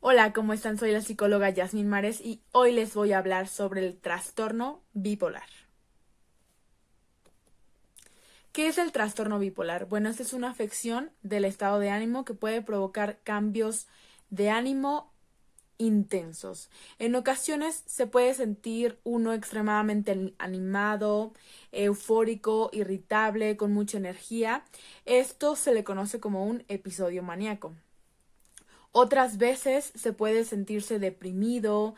Hola, ¿cómo están? Soy la psicóloga Yasmín Mares y hoy les voy a hablar sobre el trastorno bipolar. ¿Qué es el trastorno bipolar? Bueno, esta es una afección del estado de ánimo que puede provocar cambios de ánimo intensos. En ocasiones se puede sentir uno extremadamente animado, eufórico, irritable, con mucha energía. Esto se le conoce como un episodio maníaco. Otras veces se puede sentirse deprimido,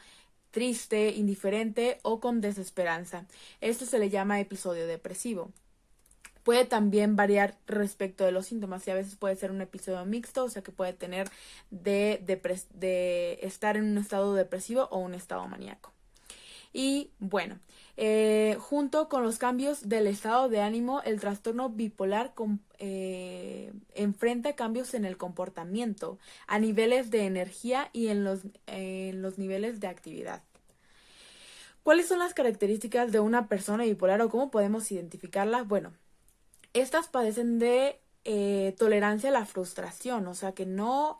triste, indiferente o con desesperanza. Esto se le llama episodio depresivo. Puede también variar respecto de los síntomas y a veces puede ser un episodio mixto, o sea que puede tener de estar en un estado depresivo o un estado maníaco. Y bueno, junto con los cambios del estado de ánimo, el trastorno bipolar enfrenta cambios en el comportamiento, a niveles de energía y en los niveles de actividad. ¿Cuáles son las características de una persona bipolar o cómo podemos identificarlas? Bueno, estas padecen de tolerancia a la frustración, o sea que no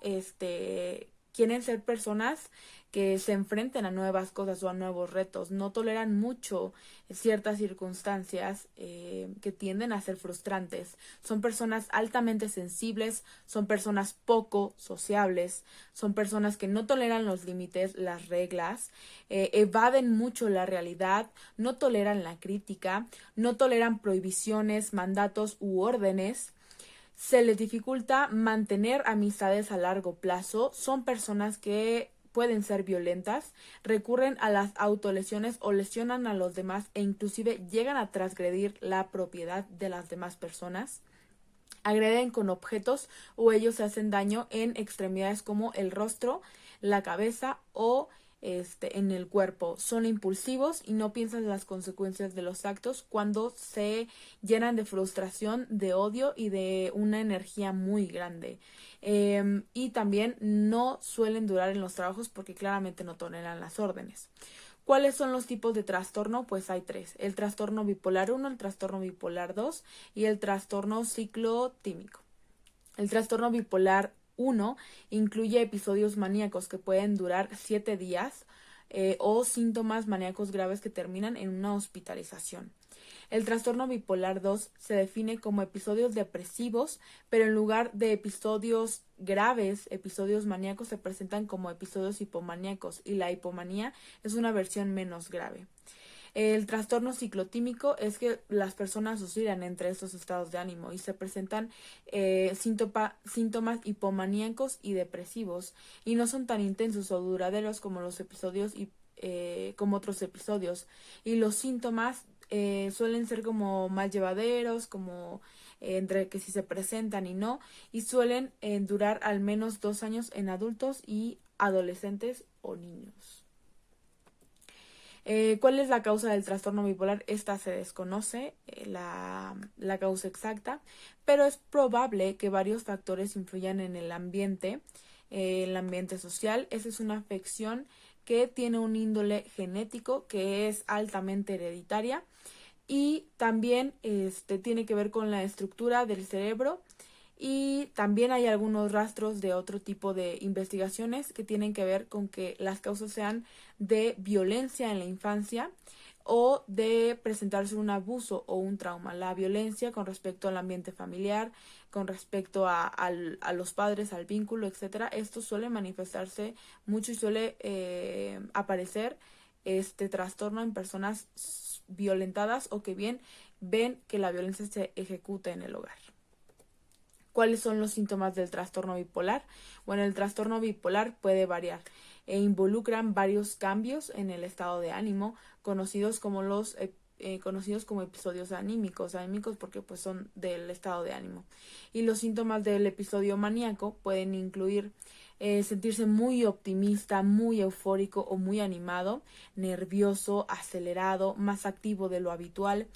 quieren ser personas que se enfrenten a nuevas cosas o a nuevos retos, no toleran mucho ciertas circunstancias que tienden a ser frustrantes. Son personas altamente sensibles, son personas poco sociables, son personas que no toleran los límites, las reglas, evaden mucho la realidad, no toleran la crítica, no toleran prohibiciones, mandatos u órdenes. Se les dificulta mantener amistades a largo plazo. Son personas que pueden ser violentas, recurren a las autolesiones o lesionan a los demás e inclusive llegan a transgredir la propiedad de las demás personas. Agreden con objetos o ellos se hacen daño en extremidades como el rostro, la cabeza o en el cuerpo. Son impulsivos y no piensan las consecuencias de los actos cuando se llenan de frustración, de odio y de una energía muy grande. Y también no suelen durar en los trabajos porque claramente no toleran las órdenes. ¿Cuáles son los tipos de trastorno? Pues hay tres: el trastorno bipolar 1, el trastorno bipolar 2 y el trastorno ciclotímico. El trastorno bipolar 1 incluye episodios maníacos que pueden durar 7 días o síntomas maníacos graves que terminan en una hospitalización. El trastorno bipolar 2 se define como episodios depresivos, pero en lugar de episodios graves, episodios maníacos se presentan como episodios hipomaníacos y la hipomanía es una versión menos grave. El trastorno ciclotímico es que las personas oscilan entre estos estados de ánimo y se presentan síntomas hipomaníacos y depresivos y no son tan intensos o duraderos como los episodios como otros episodios, y los síntomas suelen ser como más llevaderos, como entre que si se presentan y no, y suelen durar al menos 2 años en adultos y adolescentes o niños. ¿Cuál es la causa del trastorno bipolar? Esta se desconoce la causa exacta, pero es probable que varios factores influyan en el ambiente social. Esa es una afección que tiene un índole genético que es altamente hereditaria y también tiene que ver con la estructura del cerebro, y también hay algunos rastros de otro tipo de investigaciones que tienen que ver con que las causas sean de violencia en la infancia o de presentarse un abuso o un trauma. La violencia con respecto al ambiente familiar, con respecto a los padres, al vínculo, etcétera. Esto suele manifestarse mucho y suele aparecer este trastorno en personas violentadas o que bien ven que la violencia se ejecuta en el hogar. ¿Cuáles son los síntomas del trastorno bipolar? Bueno, el trastorno bipolar puede variar e involucran varios cambios en el estado de ánimo, conocidos como episodios anímicos porque pues son del estado de ánimo. Y los síntomas del episodio maníaco pueden incluir sentirse muy optimista, muy eufórico o muy animado, nervioso, acelerado, más activo de lo habitual.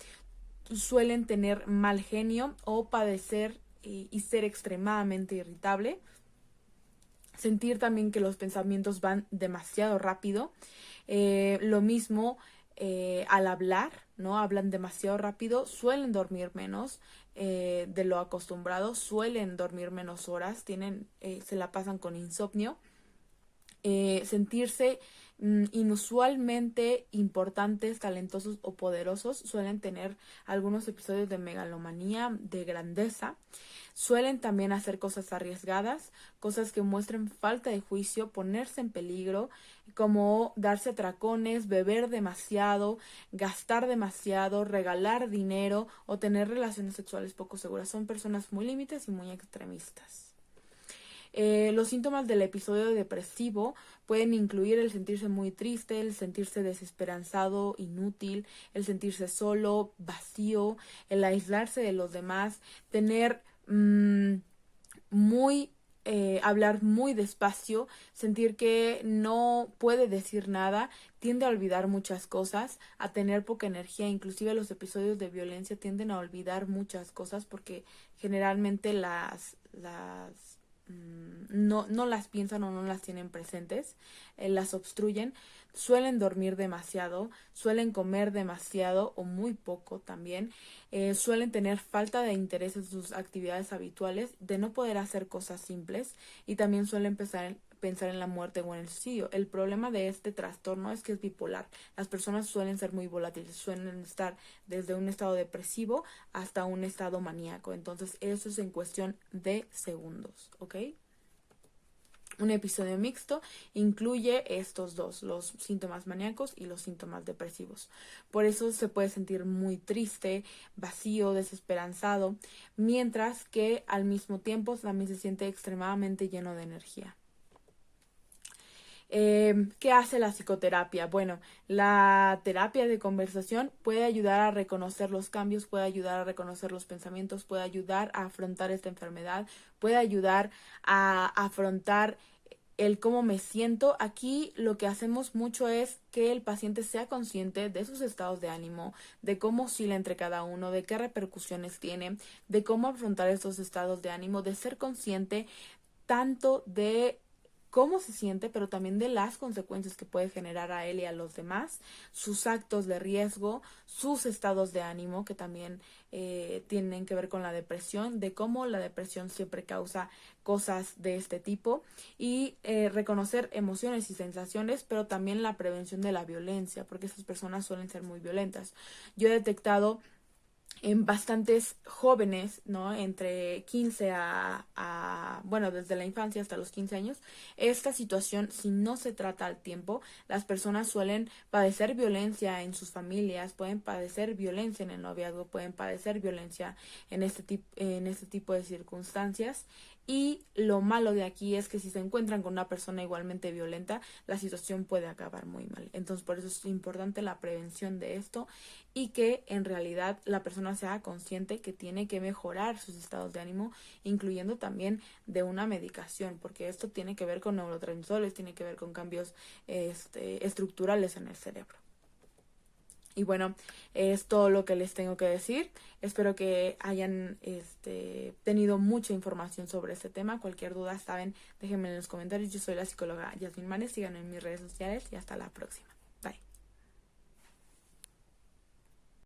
Suelen tener mal genio o padecer y ser extremadamente irritable. Sentir también que los pensamientos van demasiado rápido. Lo mismo al hablar, ¿no? Hablan demasiado rápido, suelen dormir menos de lo acostumbrado, suelen dormir menos horas, se la pasan con insomnio. sentirse inusualmente importantes, talentosos o poderosos. Suelen tener algunos episodios de megalomanía, de grandeza. Suelen también hacer cosas arriesgadas, cosas que muestren falta de juicio, ponerse en peligro, como darse atracones, beber demasiado, gastar demasiado, regalar dinero o tener relaciones sexuales poco seguras. Son personas muy límites y muy extremistas. Los síntomas del episodio depresivo pueden incluir el sentirse muy triste, el sentirse desesperanzado, inútil, el sentirse solo, vacío, el aislarse de los demás, tener hablar muy despacio, sentir que no puede decir nada, tiende a olvidar muchas cosas, a tener poca energía. Inclusive los episodios de violencia tienden a olvidar muchas cosas porque generalmente no las piensan o no las tienen presentes, las obstruyen. Suelen dormir demasiado, suelen comer demasiado o muy poco también, suelen tener falta de interés en sus actividades habituales, de no poder hacer cosas simples, y también suelen pensar en la muerte o en el suicidio. El problema de este trastorno es que es bipolar. Las personas suelen ser muy volátiles, suelen estar desde un estado depresivo hasta un estado maníaco. Entonces eso es en cuestión de segundos, ¿ok? Un episodio mixto incluye estos dos, los síntomas maníacos y los síntomas depresivos. Por eso se puede sentir muy triste, vacío, desesperanzado, mientras que al mismo tiempo también se siente extremadamente lleno de energía. ¿Qué hace la psicoterapia? Bueno, la terapia de conversación puede ayudar a reconocer los cambios, puede ayudar a reconocer los pensamientos, puede ayudar a afrontar esta enfermedad, puede ayudar a afrontar el cómo me siento. Aquí lo que hacemos mucho es que el paciente sea consciente de sus estados de ánimo, de cómo oscila entre cada uno, de qué repercusiones tiene, de cómo afrontar estos estados de ánimo, de ser consciente tanto de cómo se siente, pero también de las consecuencias que puede generar a él y a los demás, sus actos de riesgo, sus estados de ánimo, que también tienen que ver con la depresión, de cómo la depresión siempre causa cosas de este tipo, y reconocer emociones y sensaciones, pero también la prevención de la violencia, porque esas personas suelen ser muy violentas. Yo he detectado en bastantes jóvenes, ¿no? Entre 15 bueno, desde la infancia hasta los 15 años, esta situación, si no se trata al tiempo, las personas suelen padecer violencia en sus familias, pueden padecer violencia en el noviazgo, pueden padecer violencia en este tipo de circunstancias. Y lo malo de aquí es que si se encuentran con una persona igualmente violenta, la situación puede acabar muy mal. Entonces, por eso es importante la prevención de esto, y que en realidad la persona sea consciente que tiene que mejorar sus estados de ánimo, incluyendo también de una medicación, porque esto tiene que ver con neurotransmisores, tiene que ver con cambios estructurales en el cerebro. Y bueno, es todo lo que les tengo que decir. Espero que hayan tenido mucha información sobre este tema. Cualquier duda, saben, déjenme en los comentarios. Yo soy la psicóloga Yasmin Manes. Síganme en mis redes sociales y hasta la próxima.